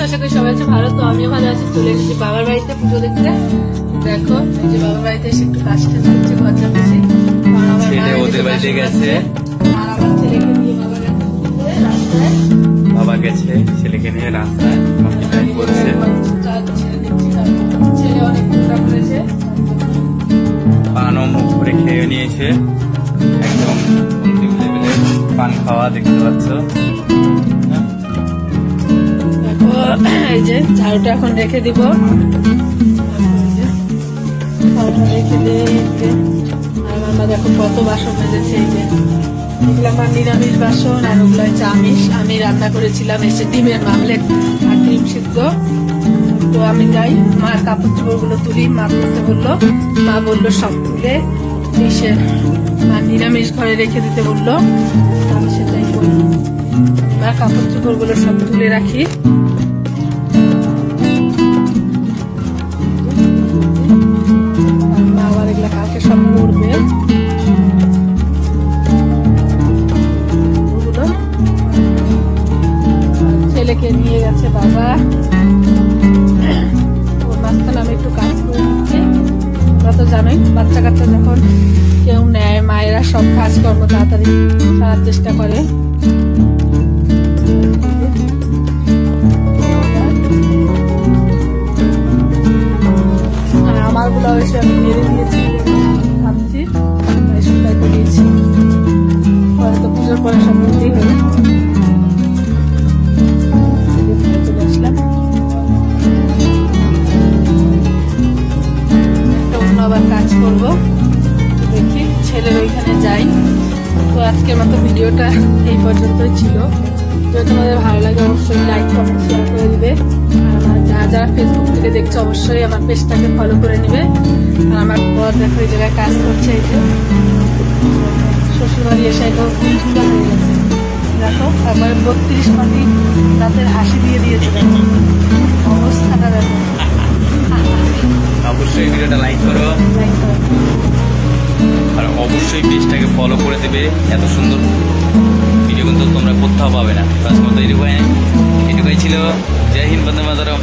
আশা করি সবাই আছে ভালো। তো আমিও ভালো আছি। চলে এসেছি বাবার বাড়িতে পুজো দেখতে। দেখো এই যে বাবার বাড়িতে এসে একটু কাজ টাজ করছে, ঘর ঝাড়ছি। ওদের বাড়িতে গেছে, আর আমার ছেলেকে নিয়ে বাবা গেছে রাস্তায়। বাবা গেছে ছেলেকে নিয়ে রাস্তায় বলছে ছেলে অনেক চিন্তা করেছে, পানও মুখ করে খেয়ে নিয়েছে। একদম অন্তিম লেভেলের পান খাওয়া দেখতে পাচ্ছ। দেখো এই যে ঝাড়ুটা এখন রেখে দিব, রেখে দিয়ে আর মামা দেখো কত বাসন মেজেছে। এই যে এগুলো আমার নিরামিষ বাসন আর ওগুলো হচ্ছে আমিষ। আমি রান্না করেছিলাম এসে ডিমের মামলেট আর ডিম সিদ্ধ। তো আমি যাই, মার কাপড় চোপড় গুলো তুলি, মা করতে বললো। মা বললো সব তুলে এসে মা নিরামিষ ঘরে রেখে দিতে বললো, আমি সেটাই করি। মার কাপড় চোপড় গুলো সব তুলে রাখি। মা আবার এগুলা কালকে সব করবে। ছেলেকে নিয়ে গেছে বাবা, ওর মাঝখানে আমি একটু কাজ করে দিচ্ছি। তোমরা তো জানোই বাচ্চা কাচ্চা যখন কেউ নেয় মায়েরা সব কাজকর্ম তাড়াতাড়ি সারার চেষ্টা করে। আর আমার গুলো অবশ্যই আমি মেরে দিয়েছি ভাবছি, শুকাই তো দিয়েছি। পরে তো পুজোর পরে সব করতেই হবে। আবার কাজ করব, দেখি ছেলের ওইখানে যাই। তো আজকের মতো ভিডিওটা এই পর্যন্তই ছিল। যদি তোমাদের ভালো লাগে অবশ্যই লাইক কমেন্ট শেয়ার করে দিবে। আর আমার যারা ফেসবুক থেকে দেখছো অবশ্যই আমার পেজটাকে ফলো করে নিবে। আর আমার পর দেখো এই জায়গায় কাজ করছে, এই যে শ্বশুরবাড়ি এসে এটাও ফুলফুলা হয়ে গেছে। দেখো একবারে 32 মাটি রাতের হাসি দিয়ে দিয়েছে। দেখো অবস্থাটা দেখো। অবশ্যই ভিডিওটা লাইক করো আর অবশ্যই পেজটাকে ফলো করে দেবে। এত সুন্দর ভিডিও কিন্তু তোমরা কোথাও পাবে না। এটুকুই ছিল। জয় হিন্দ, বন্দে মাতরম।